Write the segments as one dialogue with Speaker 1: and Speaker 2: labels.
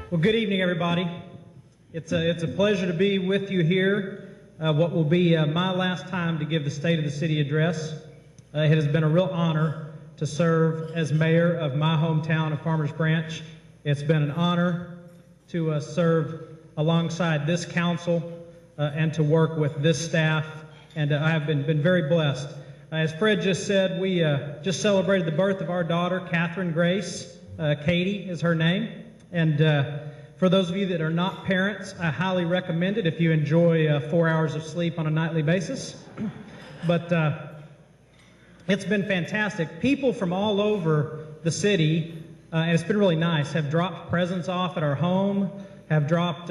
Speaker 1: Well, good evening, everybody. It's a pleasure to be with you here. What will be my last time to give the State of the City address. It has been a real honor to serve as mayor of my hometown of Farmers Branch. It's been an honor to serve alongside this council and to work with this staff, and I have been very blessed. As Fred just said, we just celebrated the birth of our daughter, Catherine Grace. Katie is her name. And for those of you that are not parents, I highly recommend it if you enjoy 4 hours of sleep on a nightly basis. But it's been fantastic. People from all over the city, and it's been really nice, have dropped presents off at our home, have dropped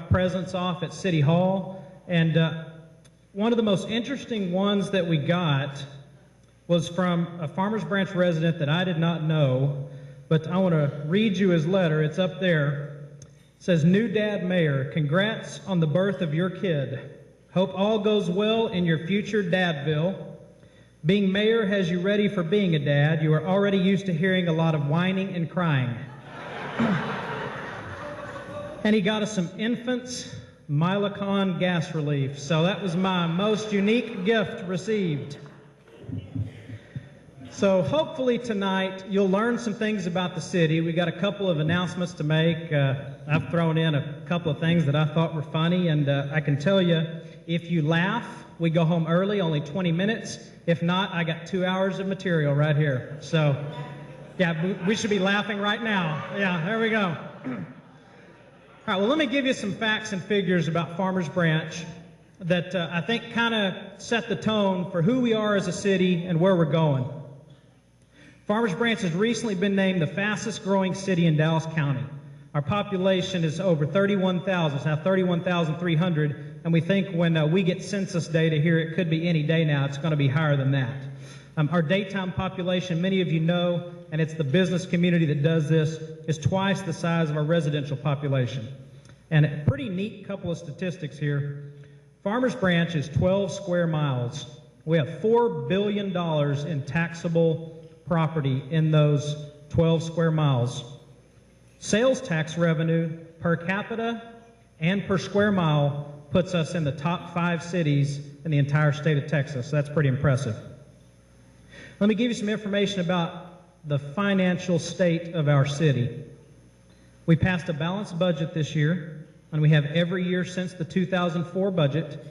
Speaker 1: presents off at City Hall. And one of the most interesting ones that we got was from a Farmers Branch resident that I did not know, but I want to read you his letter. It's up there. It says, "New Dad Mayor, congrats on the birth of your kid. Hope all goes well in your future Dadville. Being mayor has you ready for being a dad. You are already used to hearing a lot of whining and crying." And he got us some Infants Milacon gas relief. So that was my most unique gift received. So hopefully tonight you'll learn some things about the city. We got a couple of announcements to make. I've thrown in a couple of things that I thought were funny, and I can tell you, if you laugh, we go home early, only 20 minutes. If not, I got 2 hours of material right here. So, yeah, we should be laughing right now. Yeah, there we go. All right, well, let me give you some facts and figures about Farmers Branch that I think kind of set the tone for who we are as a city and where we're going. Farmers Branch has recently been named the fastest growing city in Dallas County. Our population is over 31,000. It's now 31,300, and we think when we get census data here, it could be any day now. It's going to be higher than that. Our daytime population, many of you know, and it's the business community that does this, is twice the size of our residential population. And a pretty neat couple of statistics here. Farmers Branch is 12 square miles. We have $4 billion in taxable property in those 12 square miles. Sales tax revenue per capita and per square mile puts us in the top 5 cities in the entire state of Texas. So that's pretty impressive. Let me give you some information about the financial state of our city. We passed a balanced budget this year, and we have every year since the 2004 budget.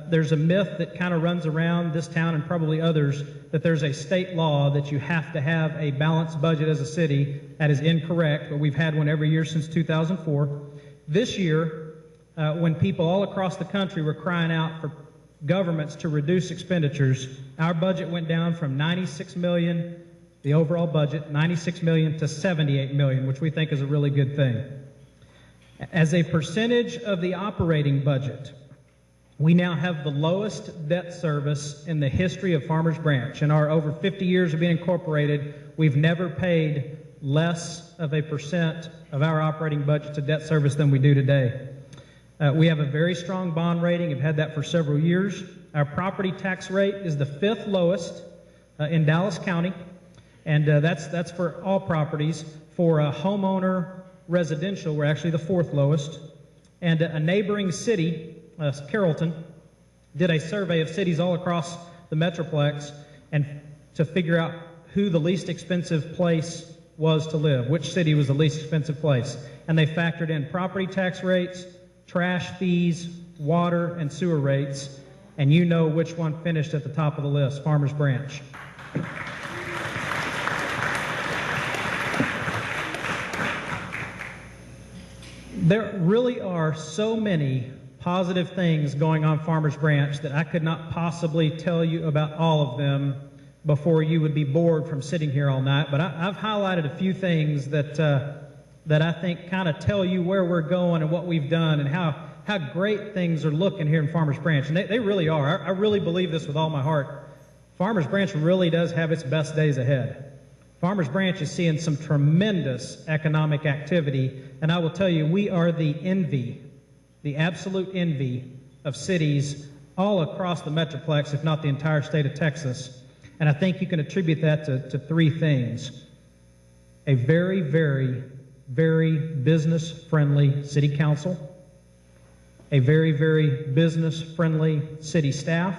Speaker 1: There's a myth that kind of runs around this town and probably others that there's a state law that you have to have a balanced budget as a city. That is incorrect, but we've had one every year since 2004. This year, when people all across the country were crying out for governments to reduce expenditures, our budget went down from $96 million, the overall budget, $96 million to $78 million, which we think is a really good thing. As a percentage of the operating budget, we now have the lowest debt service in the history of Farmers Branch. In our over 50 years of being incorporated, we've never paid less of a percent of our operating budget to debt service than we do today. We have a very strong bond rating. We've had that for several years. Our property tax rate is the 5th lowest in Dallas County, and that's for all properties. For a homeowner residential, we're actually the 4th lowest. And a neighboring city, Carrollton, did a survey of cities all across the Metroplex and to figure out who the least expensive place was to live, which city was the least expensive place. And they factored in property tax rates, trash fees, water, and sewer rates, and you know which one finished at the top of the list, Farmers Branch. There really are so many positive things going on Farmers Branch that I could not possibly tell you about all of them before you would be bored from sitting here all night. But I've highlighted a few things that I think kind of tell you where we're going and what we've done and how great things are looking here in Farmers Branch. And they really are. I really believe this with all my heart. Farmers Branch really does have its best days ahead. Farmers Branch is seeing some tremendous economic activity, and I will tell you, we are the envy, the absolute envy of cities all across the Metroplex, if not the entire state of Texas. And I think you can attribute that to 3 things. A very, very very business-friendly city council, a very, very business-friendly city staff,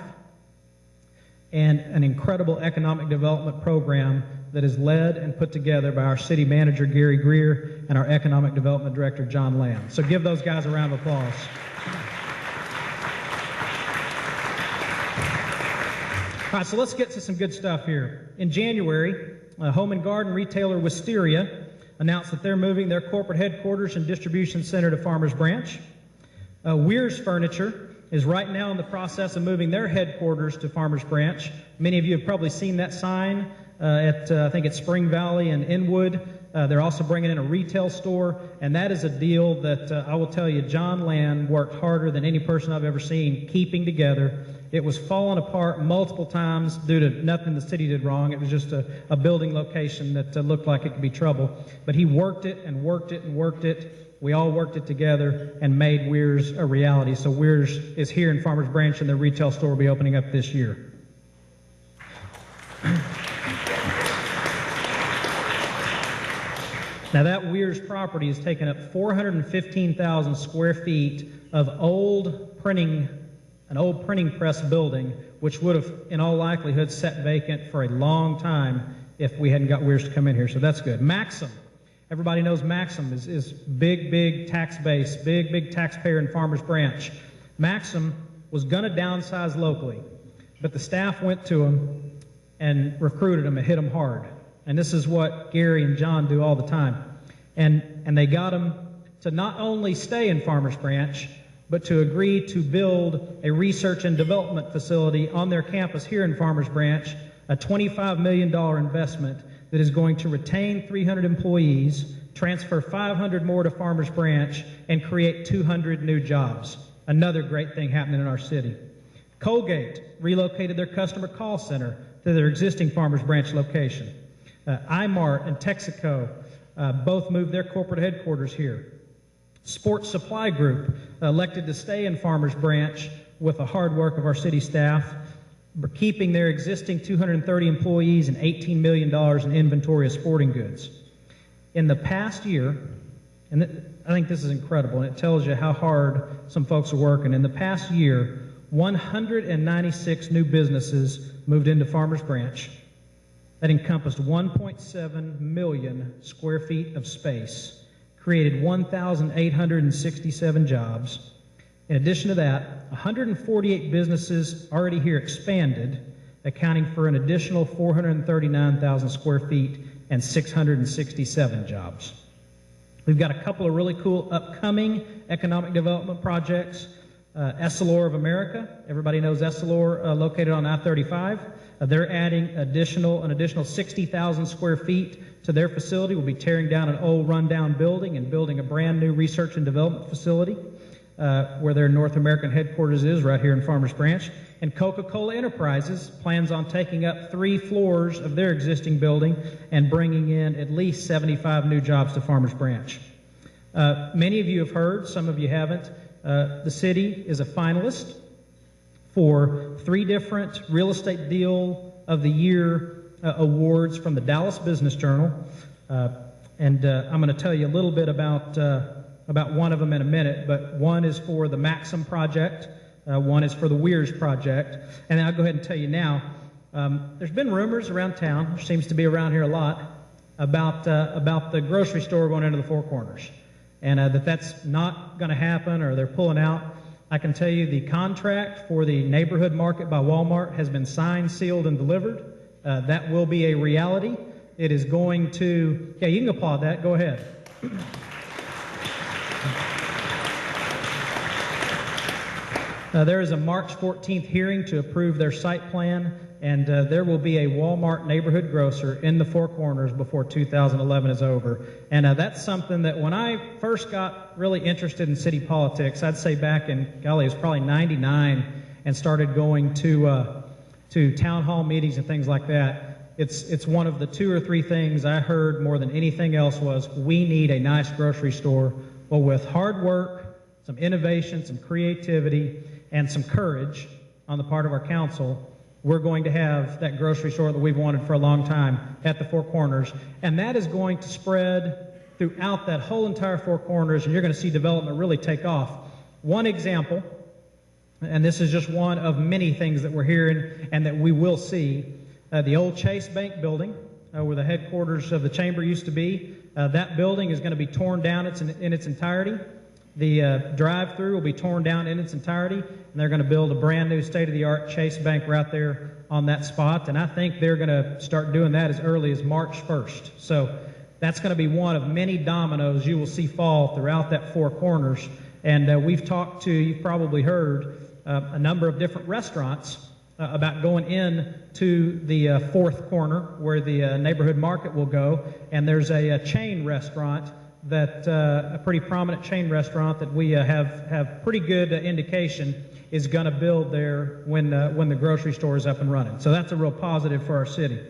Speaker 1: and an incredible economic development program that is led and put together by our city manager, Gary Greer, and our economic development director, John Lamb. So give those guys a round of applause. All right, so let's get to some good stuff here. In January, home and garden retailer Wisteria announced that they're moving their corporate headquarters and distribution center to Farmers Branch. Weir's Furniture is right now in the process of moving their headquarters to Farmers Branch. Many of you have probably seen that sign I think it's Spring Valley and Inwood. They're also bringing in a retail store, and that is a deal that I will tell you, John Land worked harder than any person I've ever seen keeping together. It was falling apart multiple times due to nothing the city did wrong. It was just a building location that looked like it could be trouble. But he worked it and worked it and worked it. We all worked it together and made Weir's a reality. So Weir's is here in Farmers Branch, and their retail store will be opening up this year. Now that Weir's property has taken up 415,000 square feet of an old printing press building, which would have, in all likelihood, sat vacant for a long time if we hadn't got Weir's to come in here. So that's good. Maxim. Everybody knows Maxim is big tax base, big taxpayer in Farmers Branch. Maxim was going to downsize locally, but the staff went to him and recruited him and hit him hard. And this is what Gary and John do all the time. And they got him to not only stay in Farmers Branch, but to agree to build a research and development facility on their campus here in Farmers Branch, a $25 million investment that is going to retain 300 employees, transfer 500 more to Farmers Branch, and create 200 new jobs. Another great thing happening in our city. Colgate relocated their customer call center to their existing Farmers Branch location. iMart and Texaco both moved their corporate headquarters here. Sports Supply Group elected to stay in Farmers Branch with the hard work of our city staff, keeping their existing 230 employees and $18 million in inventory of sporting goods. In the past year, and I think this is incredible, and it tells you how hard some folks are working. In the past year, 196 new businesses moved into Farmers Branch. That encompassed 1.7 million square feet of space, created 1,867 jobs. In addition to that, 148 businesses already here expanded, accounting for an additional 439,000 square feet and 667 jobs. We've got a couple of really cool upcoming economic development projects. Essilor of America, everybody knows Essilor, located on I-35. They're adding an additional 60,000 square feet to their facility. We'll be tearing down an old rundown building and building a brand new research and development facility where their North American headquarters is, right here in Farmers Branch. And Coca-Cola Enterprises plans on taking up 3 floors of their existing building and bringing in at least 75 new jobs to Farmers Branch. Many of you have heard, some of you haven't, the city is a finalist for 3 different Real Estate Deal of the Year awards from the Dallas Business Journal. I'm going to tell you a little bit about one of them in a minute, but one is for the Maxim Project, one is for the Weir's Project, and I'll go ahead and tell you now, there's been rumors around town, which seems to be around here a lot, about the grocery store going into the Four Corners, and that's not going to happen, or they're pulling out. I can tell you the contract for the neighborhood market by Walmart has been signed, sealed, and delivered. That will be a reality. It is going to, yeah, you can applaud that. Go ahead. There is a March 14th hearing to approve their site plan, and there will be a Walmart neighborhood grocer in the Four Corners before 2011 is over. And that's something that when I first got really interested in city politics, I'd say back in, golly, it was probably 99, and started going to town hall meetings and things like that. It's one of the 2 or 3 things I heard more than anything else was, we need a nice grocery store. Well, with hard work, some innovation, some creativity, and some courage on the part of our council, we're going to have that grocery store that we've wanted for a long time at the Four Corners. And that is going to spread throughout that whole entire Four Corners, and you're going to see development really take off. One example, and this is just one of many things that we're hearing and that we will see, the old Chase Bank building, where the headquarters of the chamber used to be, that building is going to be torn down in its entirety. The drive-through will be torn down in its entirety, and they're going to build a brand new state-of-the-art Chase Bank right there on that spot, and I think they're going to start doing that as early as March 1st. So that's going to be one of many dominoes you will see fall throughout that Four Corners. And we've talked to, you've probably heard, a number of different restaurants about going in to the fourth corner where the neighborhood market will go. And there's a chain restaurant that, a pretty prominent chain restaurant that we have pretty good indication is going to build there when the grocery store is up and running. So that's a real positive for our city.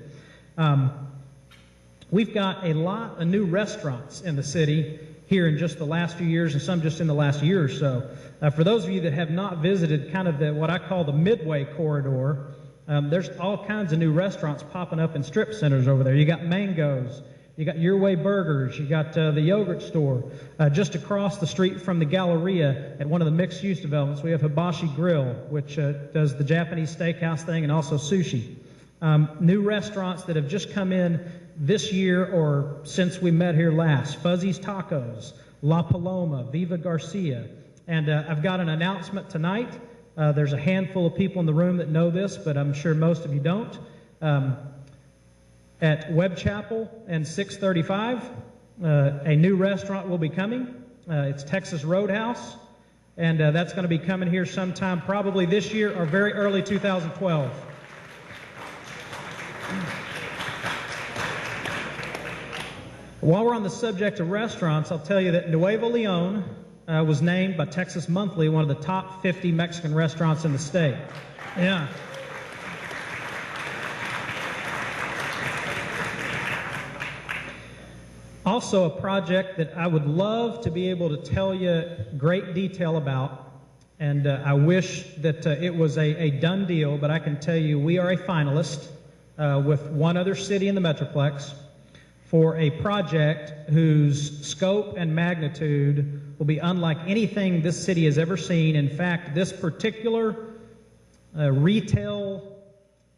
Speaker 1: We've got a lot of new restaurants in the city here in just the last few years, and some just in the last year or so. For those of you that have not visited kind of what I call the Midway corridor, there's all kinds of new restaurants popping up in strip centers over there. You got Mango's, you got Your Way Burgers, you got the yogurt store. Just across the street from the Galleria at one of the mixed-use developments, we have Hibachi Grill, which does the Japanese steakhouse thing and also sushi. New restaurants that have just come in this year or since we met here last: Fuzzy's Tacos, La Paloma, Viva Garcia. And I've got an announcement tonight. There's a handful of people in the room that know this, but I'm sure most of you don't. At Webb Chapel and 635, a new restaurant will be coming. It's Texas Roadhouse, and that's going to be coming here sometime probably this year or very early 2012. While we're on the subject of restaurants, I'll tell you that Nuevo Leon was named by Texas Monthly one of the top 50 Mexican restaurants in the state. Yeah. Also, a project that I would love to be able to tell you great detail about, and I wish that it was a done deal, but I can tell you we are a finalist with one other city in the Metroplex for a project whose scope and magnitude will be unlike anything this city has ever seen. In fact, this particular retail,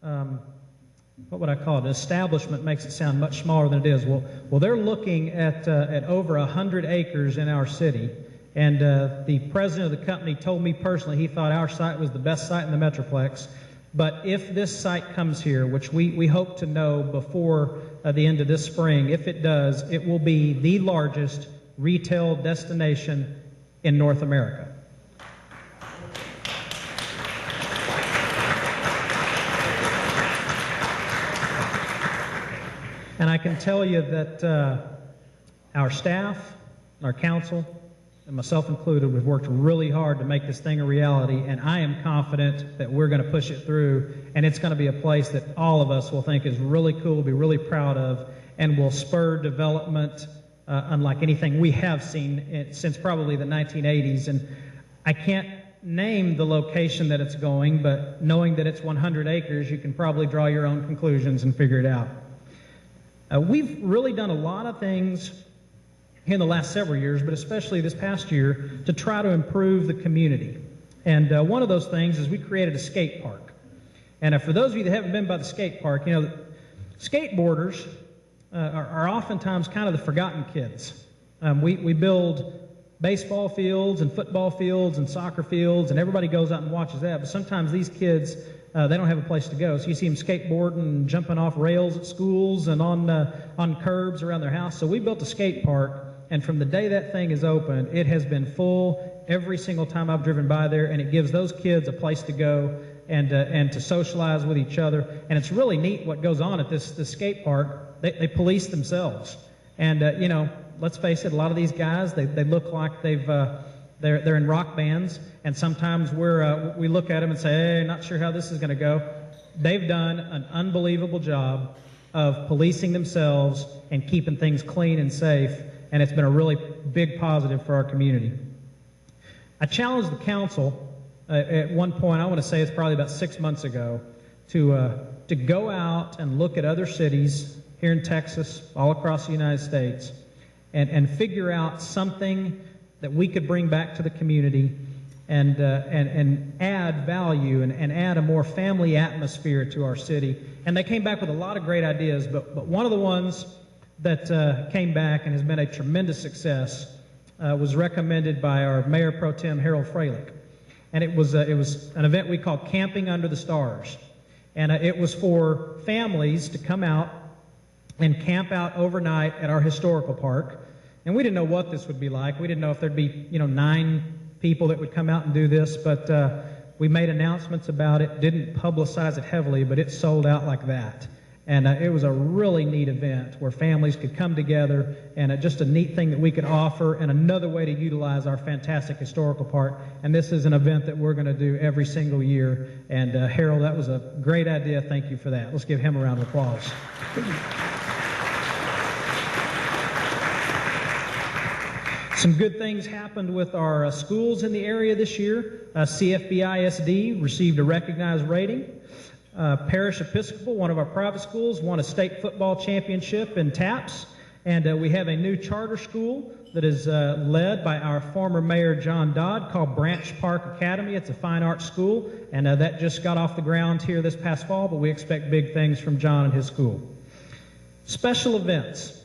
Speaker 1: what would I call it, establishment makes it sound much smaller than it is. Well, they're looking at over 100 acres in our city. And the president of the company told me personally he thought our site was the best site in the Metroplex. But if this site comes here, which we hope to know before the end of this spring, if it does, it will be the largest retail destination in North America. And I can tell you that our staff, our council, and myself included, we've worked really hard to make this thing a reality, and I am confident that we're going to push it through, and it's going to be a place that all of us will think is really cool, be really proud of, and will spur development unlike anything we have seen since probably the 1980s. And I can't name the location that it's going, but knowing that it's 100 acres, you can probably draw your own conclusions and figure it out. We've really done a lot of things in the last several years, but especially this past year, to try to improve the community. And one of those things is we created a skate park. And for those of you that haven't been by the skate park, you know, skateboarders are oftentimes kind of the forgotten kids. We build baseball fields and football fields and soccer fields, and everybody goes out and watches that, but sometimes these kids, they don't have a place to go. So you see them skateboarding and jumping off rails at schools and on curbs around their house. So we built a skate park, and from the day that thing is open, it has been full every single time I've driven by there, and it gives those kids a place to go and to socialize with each other. And it's really neat what goes on at this skate park. They police themselves. And, you know, let's face it, a lot of these guys, they look like they're in rock bands, and sometimes we look at them and say, hey, not sure how this is going to go. They've done an unbelievable job of policing themselves and keeping things clean and safe, and it's been a really big positive for our community. I challenged the council at one point, I want to say it's probably about 6 months ago, to go out and look at other cities here in Texas, all across the United States, and figure out something that we could bring back to the community and add value and add a more family atmosphere to our city. And they came back with a lot of great ideas, but one of the ones that came back and has been a tremendous success was recommended by our Mayor Pro Tem, Harold Freilich. And it was an event we called Camping Under the Stars. And it was for families to come out and camp out overnight at our historical park. And we didn't know what this would be like. We didn't know if there'd be, 9 people that would come out and do this, but we made announcements about it, didn't publicize it heavily, but it sold out like that. And it was a really neat event where families could come together, and just a neat thing that we could offer and another way to utilize our fantastic historical park. And this is an event that we're going to do every single year. And Harold, that was a great idea. Thank you for that. Let's give him a round of applause. Some good things happened with our schools in the area this year. CFB-ISD received a recognized rating. Parish Episcopal, one of our private schools, won a state football championship in TAPS. And we have a new charter school that is led by our former mayor, John Dodd, called Branch Park Academy. It's a fine arts school, and that just got off the ground here this past fall, but we expect big things from John and his school. Special events.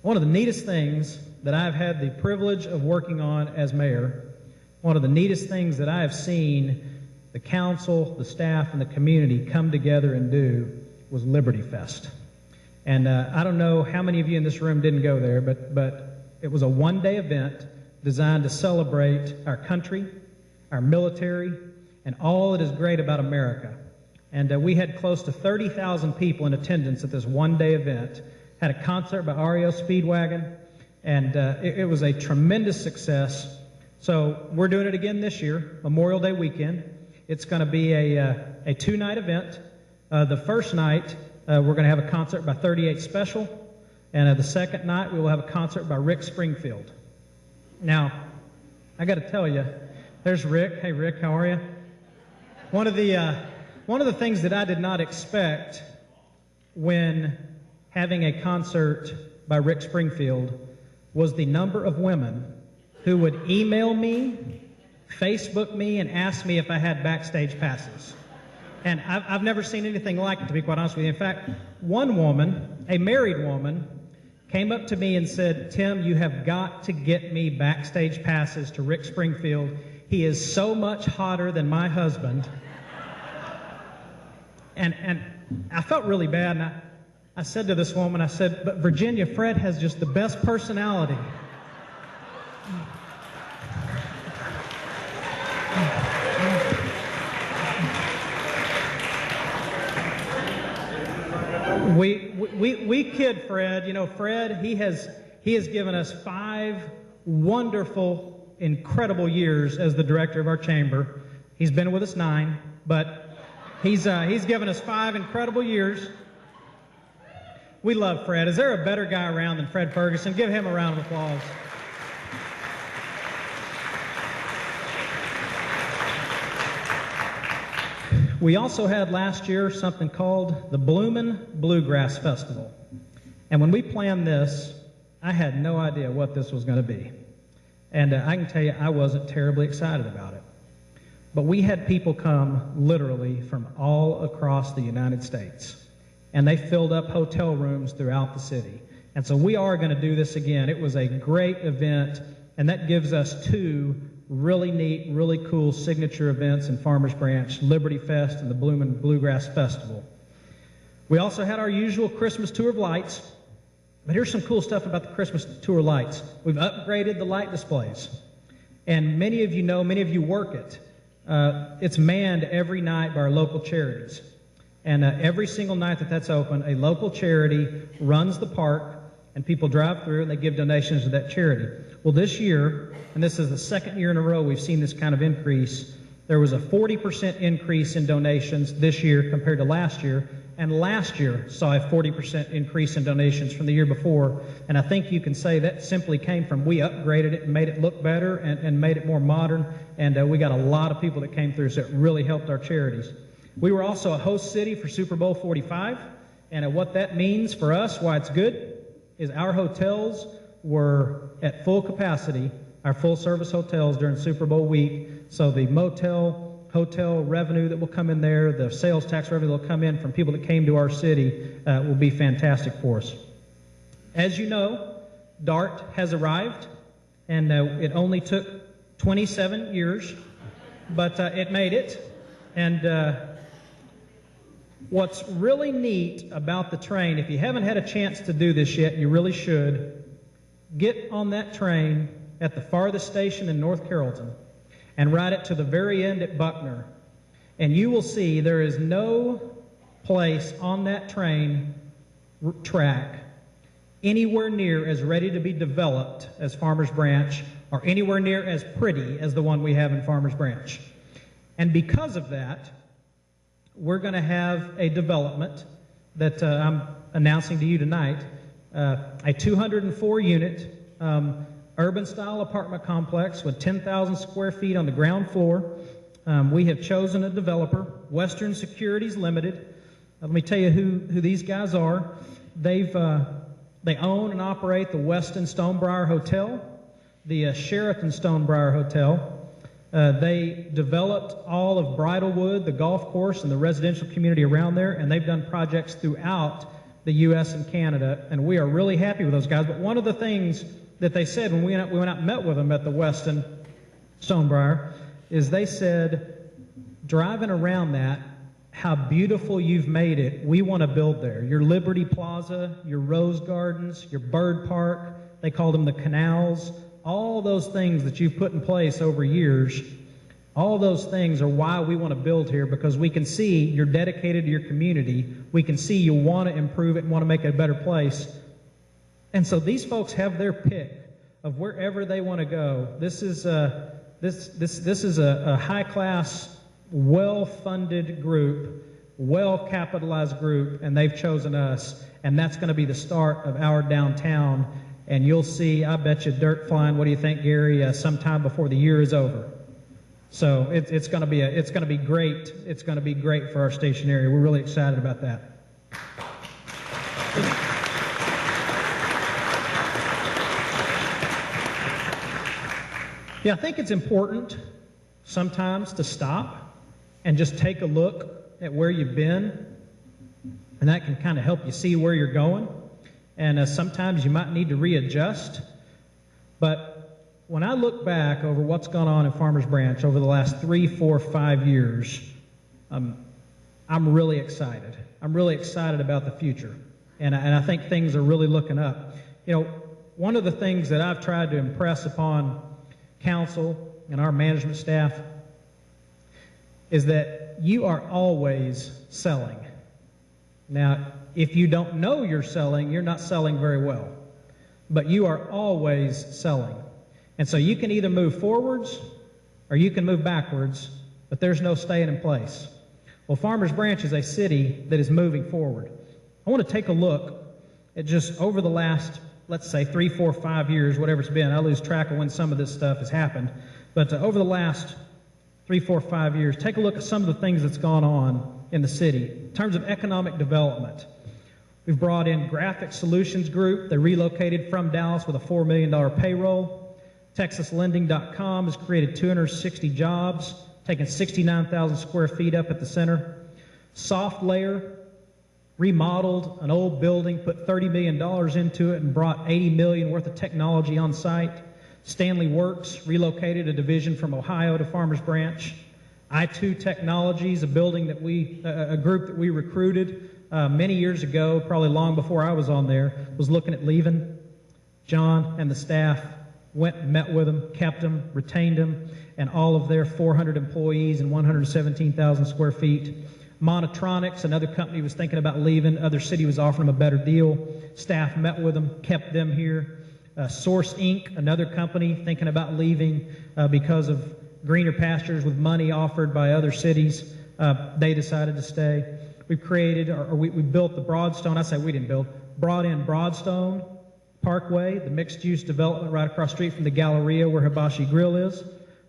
Speaker 1: One of the neatest things that I've had the privilege of working on as mayor, one of the neatest things that I have seen the council, the staff, and the community come together and do was Liberty Fest. And I don't know how many of you in this room didn't go there, but it was a one-day event designed to celebrate our country, our military, and all that is great about America. And we had close to 30,000 people in attendance at this one-day event. Had a concert by REO Speedwagon, and it was a tremendous success. So we're doing it again this year, Memorial Day weekend. It's going to be a two-night event. The first night, we're going to have a concert by 38 Special, and the second night, we will have a concert by Rick Springfield. Now, I got to tell you, there's Rick. Hey, Rick, how are you? One of the things that I did not expect when having a concert by Rick Springfield was the number of women who would email me, Facebook me, and ask me if I had backstage passes. And I've never seen anything like it, to be quite honest with you. In fact, one woman, a married woman, came up to me and said, "Tim, you have got to get me backstage passes to Rick Springfield. He is so much hotter than my husband." And I felt really bad, and I said to this woman, I said, "But Virginia, Fred has just the best personality." We kid Fred. You know, Fred, he has given us 5 wonderful, incredible years as the director of our chamber. He's been with us 9, but he's given us 5 incredible years. We love Fred. Is there a better guy around than Fred Ferguson? Give him a round of applause. We also had last year something called the Bloomin' Bluegrass Festival. And when we planned this, I had no idea what this was going to be. And I can tell you, I wasn't terribly excited about it. But we had people come literally from all across the United States. And they filled up hotel rooms throughout the city. And so we are going to do this again. It was a great event, and that gives us 2 really neat, really cool signature events in Farmers Branch, Liberty Fest and the Bloomin' Bluegrass Festival. We also had our usual Christmas tour of lights, but here's some cool stuff about the Christmas tour of lights. We've upgraded the light displays, and many of you know, many of you work it. It's manned every night by our local charities, and every single night that that's open, a local charity runs the park, and people drive through and they give donations to that charity. Well, this year, and this is the second year in a row we've seen this kind of increase, there was a 40% increase in donations this year compared to last year, and last year saw a 40% increase in donations from the year before. And I think you can say that simply came from we upgraded it and made it look better and made it more modern, and we got a lot of people that came through, so it really helped our charities. We were also a host city for Super Bowl 45, and what that means for us, why it's good, is our hotels were at full capacity, our full-service hotels during Super Bowl week. So the hotel revenue that will come in there, the sales tax revenue that will come in from people that came to our city will be fantastic for us. As you know, DART has arrived, and it only took 27 years, but it made it. And what's really neat about the train, if you haven't had a chance to do this yet, you really should, get on that train at the farthest station in North Carrollton and ride it to the very end at Buckner. And you will see there is no place on that train track anywhere near as ready to be developed as Farmers Branch, or anywhere near as pretty as the one we have in Farmers Branch. And because of that, we're going to have a development that I'm announcing to you tonight, a 204-unit urban-style apartment complex with 10,000 square feet on the ground floor. We have chosen a developer, Western Securities Limited. Let me tell you who these guys are. They own and operate the Westin Stonebriar Hotel, the Sheraton Stonebriar Hotel. They developed all of Bridlewood, the golf course, and the residential community around there, and they've done projects throughout the U.S. and Canada, and we are really happy with those guys. But one of the things that they said when we went out and met with them at the Westin Stonebriar is they said, driving around that, how beautiful you've made it. We want to build there. Your Liberty Plaza, your Rose Gardens, your Bird Park, they called them the canals, all those things that you've put in place over years, all those things are why we want to build here, because we can see you're dedicated to your community. We can see you want to improve it and want to make it a better place. And so these folks have their pick of wherever they want to go. This is a high-class, well-funded group, well-capitalized group, and they've chosen us, and that's going to be the start of our downtown. And you'll see, I bet you, dirt flying. What do you think, Gary? Sometime before the year is over. So it's going to be great. It's going to be great for our station area. We're really excited about that. Yeah, I think it's important sometimes to stop and just take a look at where you've been, and that can kind of help you see where you're going. And sometimes you might need to readjust. But when I look back over what's gone on in Farmers Branch over the last 3, 4, 5 years, I'm really excited. I'm really excited about the future. And I think things are really looking up. You know, one of the things that I've tried to impress upon council and our management staff is that you are always selling. Now, if you don't know you're selling, you're not selling very well. But you are always selling. And so you can either move forwards or you can move backwards, but there's no staying in place. Well, Farmers Branch is a city that is moving forward. I want to take a look at just over the last, let's say, 3, 4, 5 years, whatever it's been. I lose track of when some of this stuff has happened. But over the last 3, 4, 5 years, take a look at some of the things that's gone on in the city. In terms of economic development, we've brought in Graphic Solutions Group. They relocated from Dallas with a $4 million payroll. TexasLending.com has created 260 jobs, taken 69,000 square feet up at the center. SoftLayer remodeled an old building, put $30 million into it, and brought $80 million worth of technology on site. Stanley Works relocated a division from Ohio to Farmers Branch. I2 Technologies, a group that we recruited many years ago, probably long before I was on there, was looking at leaving. John and the staff went and met with them, kept them, retained them, and all of their 400 employees and 117,000 square feet. Monotronics, another company, was thinking about leaving. Other city was offering them a better deal. Staff met with them, kept them here. Source Inc., another company, thinking about leaving because of greener pastures with money offered by other cities. They decided to stay. We created, we built the Broadstone. I say we didn't build. Brought in Broadstone Parkway, the mixed-use development right across the street from the Galleria where Hibachi Grill is.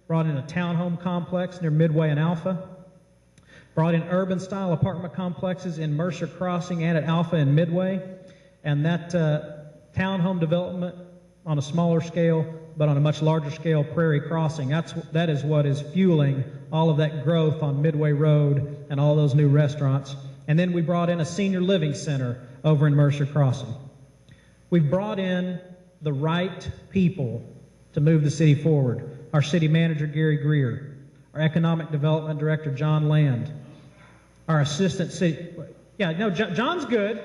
Speaker 1: Brought in a townhome complex near Midway and Alpha. Brought in urban-style apartment complexes in Mercer Crossing and at Alpha and Midway. And that townhome development on a smaller scale, but on a much larger scale, Prairie Crossing. That is what is fueling all of that growth on Midway Road and all those new restaurants. And then we brought in a senior living center over in Mercer Crossing. We've brought in the right people to move the city forward. Our city manager, Gary Greer, our economic development director, John Land, our assistant city, John's good,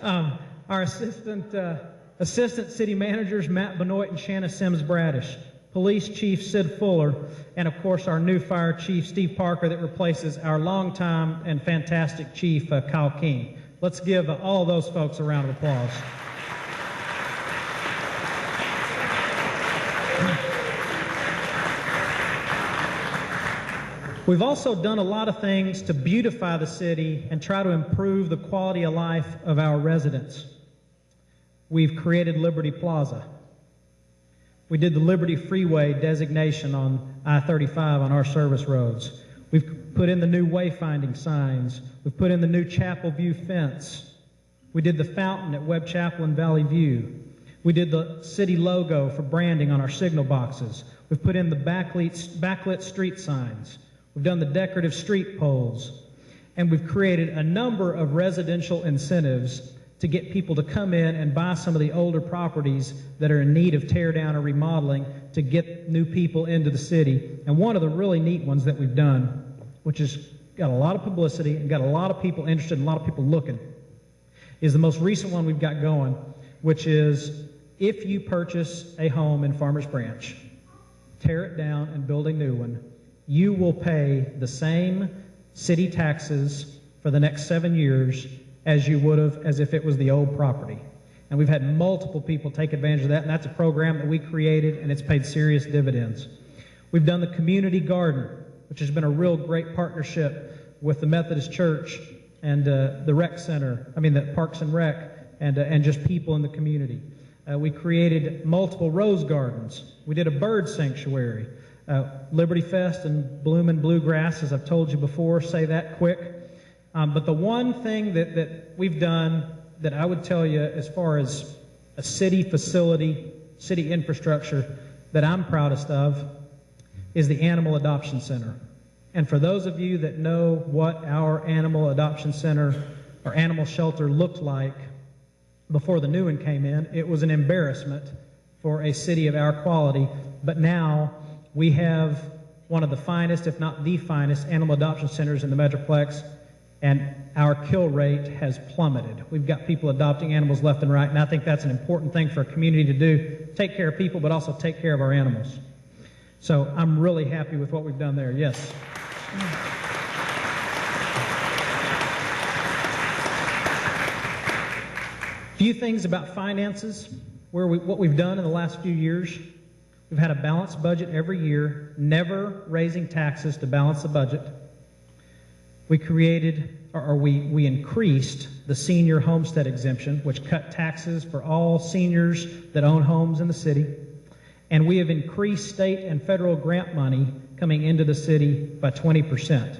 Speaker 1: our assistant city managers, Matt Benoit and Shanna Sims Bradish, police chief Sid Fuller, and of course our new fire chief, Steve Parker, that replaces our longtime and fantastic chief, Kyle King. Let's give all of those folks a round of applause. We've also done a lot of things to beautify the city and try to improve the quality of life of our residents. We've created Liberty Plaza. We did the Liberty Freeway designation on I-35 on our service roads. We've put in the new wayfinding signs. We've put in the new Chapel View fence. We did the fountain at Webb Chapel and Valley View. We did the city logo for branding on our signal boxes. We've put in the backlit street signs. We've done the decorative street poles. And we've created a number of residential incentives to get people to come in and buy some of the older properties that are in need of tear down or remodeling to get new people into the city. And one of the really neat ones that we've done, which has got a lot of publicity and got a lot of people interested and a lot of people looking, is the most recent one we've got going, which is if you purchase a home in Farmers Branch, tear it down and build a new one, you will pay the same city taxes for the next 7 years as you would have as if it was the old property. And we've had multiple people take advantage of that, and that's a program that we created, and it's paid serious dividends. We've done the community garden, which has been a real great partnership with the Methodist Church and the rec center, the Parks and Rec, and just people in the community. We created multiple rose gardens. We did a bird sanctuary. Liberty Fest and Bloomin' Bluegrass, as I've told you before, say that quick. But the one thing that we've done that I would tell you as far as a city facility, city infrastructure that I'm proudest of is the Animal Adoption Center. And for those of you that know what our Animal Adoption Center or animal shelter looked like before the new one came in, it was an embarrassment for a city of our quality. But now we have one of the finest, if not the finest, animal adoption centers in the Metroplex, and our kill rate has plummeted. We've got people adopting animals left and right, and I think that's an important thing for a community to do, take care of people, but also take care of our animals. So I'm really happy with what we've done there, yes. A few things about finances, what we've done in the last few years. We've had a balanced budget every year, never raising taxes to balance the budget. We we increased the senior homestead exemption, which cut taxes for all seniors that own homes in the city. And we have increased state and federal grant money coming into the city by 20%.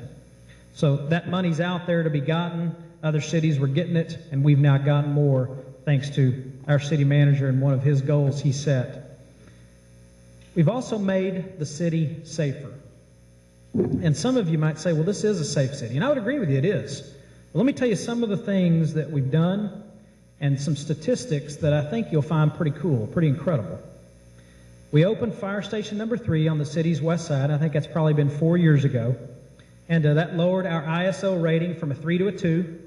Speaker 1: So that money's out there to be gotten. Other cities were getting it, and we've now gotten more thanks to our city manager and one of his goals he set. We've also made the city safer. And some of you might say, well, this is a safe city. And I would agree with you, it is. But let me tell you some of the things that we've done and some statistics that I think you'll find pretty cool, pretty incredible. We opened Fire Station number 3 on the city's west side. I think that's probably been 4 years ago. And that lowered our ISO rating from a 3 to a 2.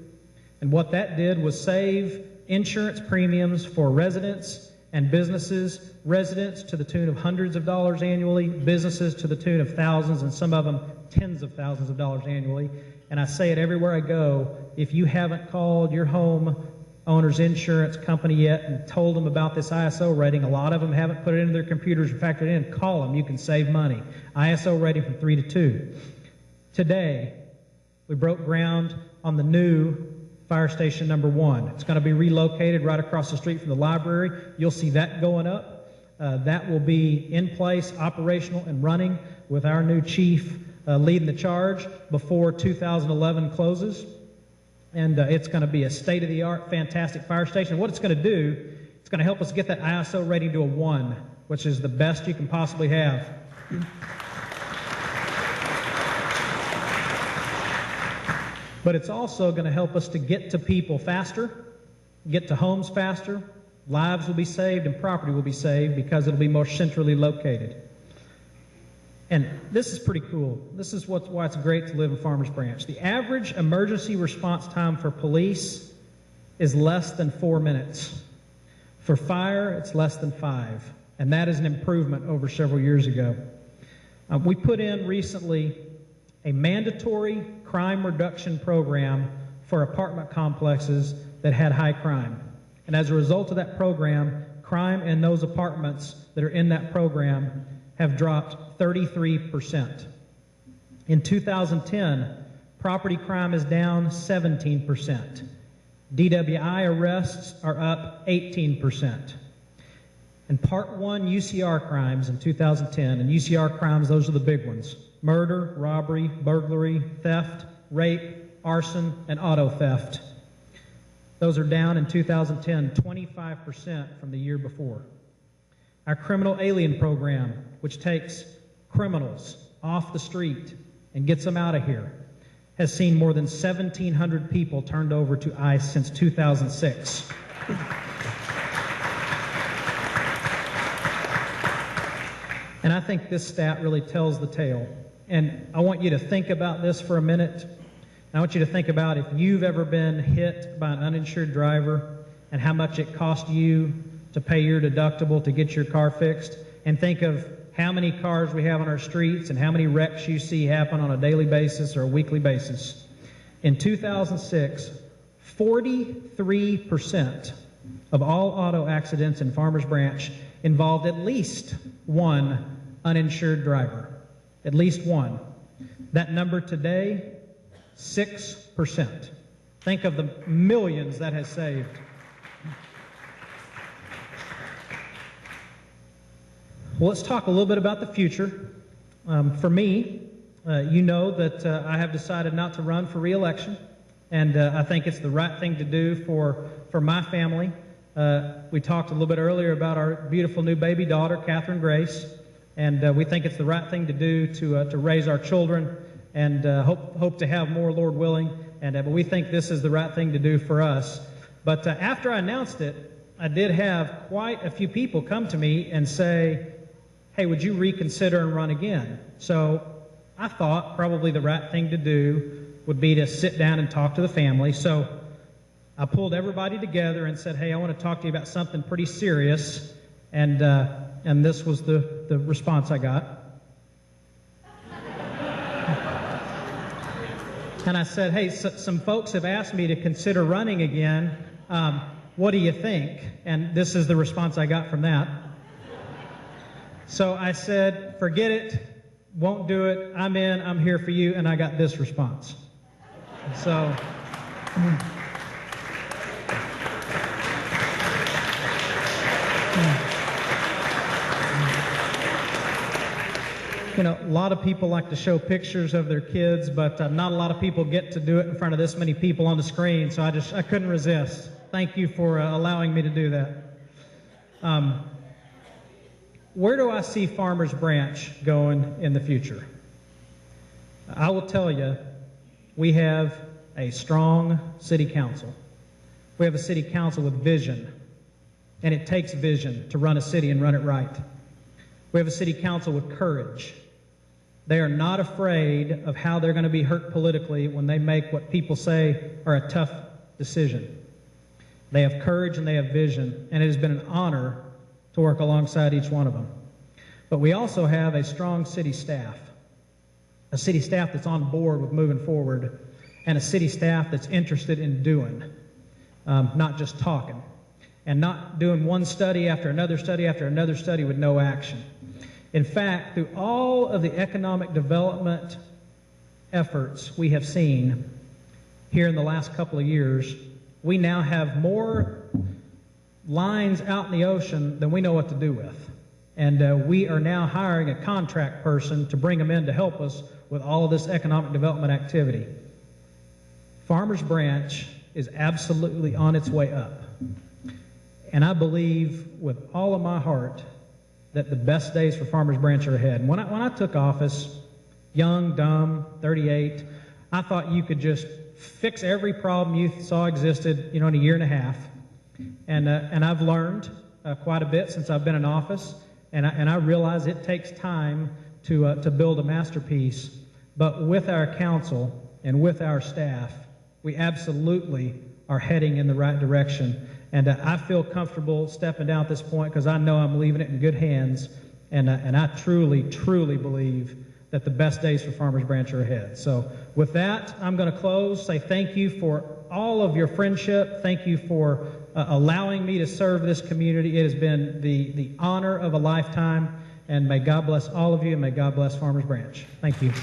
Speaker 1: And what that did was save insurance premiums for residents and businesses, residents to the tune of hundreds of dollars annually, businesses to the tune of thousands, and some of them tens of thousands of dollars annually. And I say it everywhere I go, if you haven't called your home owner's insurance company yet and told them about this ISO rating, a lot of them haven't put it into their computers or factored it in, call them, you can save money. ISO rating from 3 to 2. Today, we broke ground on the new Fire Station number 1. It's going to be relocated right across the street from the library. You'll see that going up. That will be in place, operational, and running with our new chief leading the charge before 2011 closes. And it's going to be a state-of-the-art, fantastic fire station. What it's going to do, it's It's going to help us get that ISO rating to a 1, which is the best you can possibly have. But it's also going to help us to get to people faster, get to homes faster. Lives will be saved and property will be saved because it'll be more centrally located. And this is pretty cool. This is why it's great to live in Farmers Branch. The average emergency response time for police is less than 4 minutes. For fire, it's less than 5. And that is an improvement over several years ago. We put in recently a mandatory crime reduction program for apartment complexes that had high crime. And as a result of that program, crime in those apartments that are in that program have dropped 33%. In 2010, property crime is down 17%. DWI arrests are up 18%. And Part 1 UCR crimes in 2010, and UCR crimes, those are the big ones: murder, robbery, burglary, theft, rape, arson, and auto theft. Those are down in 2010, 25% from the year before. Our criminal alien program, which takes criminals off the street and gets them out of here, has seen more than 1,700 people turned over to ICE since 2006. And I think this stat really tells the tale. And I want you to think about this for a minute. I want you to think about if you've ever been hit by an uninsured driver and how much it cost you to pay your deductible to get your car fixed, and think of how many cars we have on our streets and how many wrecks you see happen on a daily basis or a weekly basis. In 2006, 43% of all auto accidents in Farmers Branch involved at least one uninsured driver. At least one. That number today, 6%. Think of the millions that has saved. Well, let's talk a little bit about the future. For me, you know that I have decided not to run for re-election, and I think it's the right thing to do for my family. We talked a little bit earlier about our beautiful new baby daughter, Catherine Grace, and we think it's the right thing to do to raise our children and hope to have more, Lord willing. But we think this is the right thing to do for us. But after I announced it, I did have quite a few people come to me and say, hey, would you reconsider and run again? So I thought probably the right thing to do would be to sit down and talk to the family. So I pulled everybody together and said, hey, I want to talk to you about something pretty serious. And this was the response I got. And I said, hey, some folks have asked me to consider running again. What do you think? And this is the response I got from that. So I said, forget it, won't do it, I'm in, I'm here for you, and I got this response. So, you know, a lot of people like to show pictures of their kids, but not a lot of people get to do it in front of this many people on the screen, so I couldn't resist. Thank you for allowing me to do that. Where do I see Farmers Branch going in the future? I will tell you, we have a strong city council. We have a city council with vision, and it takes vision to run a city and run it right. We have a city council with courage. They are not afraid of how they're going to be hurt politically when they make what people say are a tough decision. They have courage and they have vision, and it has been an honor to work alongside each one of them. But we also have a strong city staff, a city staff that's on board with moving forward, and a city staff that's interested in doing, not just talking, and not doing one study after another study after another study with no action. In fact, through all of the economic development efforts we have seen here in the last couple of years, we now have more lines out in the ocean than we know what to do with. And we are now hiring a contract person to bring them in to help us with all of this economic development activity. Farmers Branch is absolutely on its way up. And I believe with all of my heart that the best days for Farmers Branch are ahead. And when I took office, young, dumb, 38, I thought you could just fix every problem you saw existed, in a year and a half. And I've learned quite a bit since I've been in office, and I realize it takes time to build a masterpiece. But with our council and with our staff, we absolutely are heading in the right direction. And I feel comfortable stepping down at this point because I know I'm leaving it in good hands. And I truly, truly believe that the best days for Farmers Branch are ahead. So with that, I'm going to close, say thank you for all of your friendship. Thank you for allowing me to serve this community. It has been the honor of a lifetime. And may God bless all of you, and may God bless Farmers Branch. Thank you.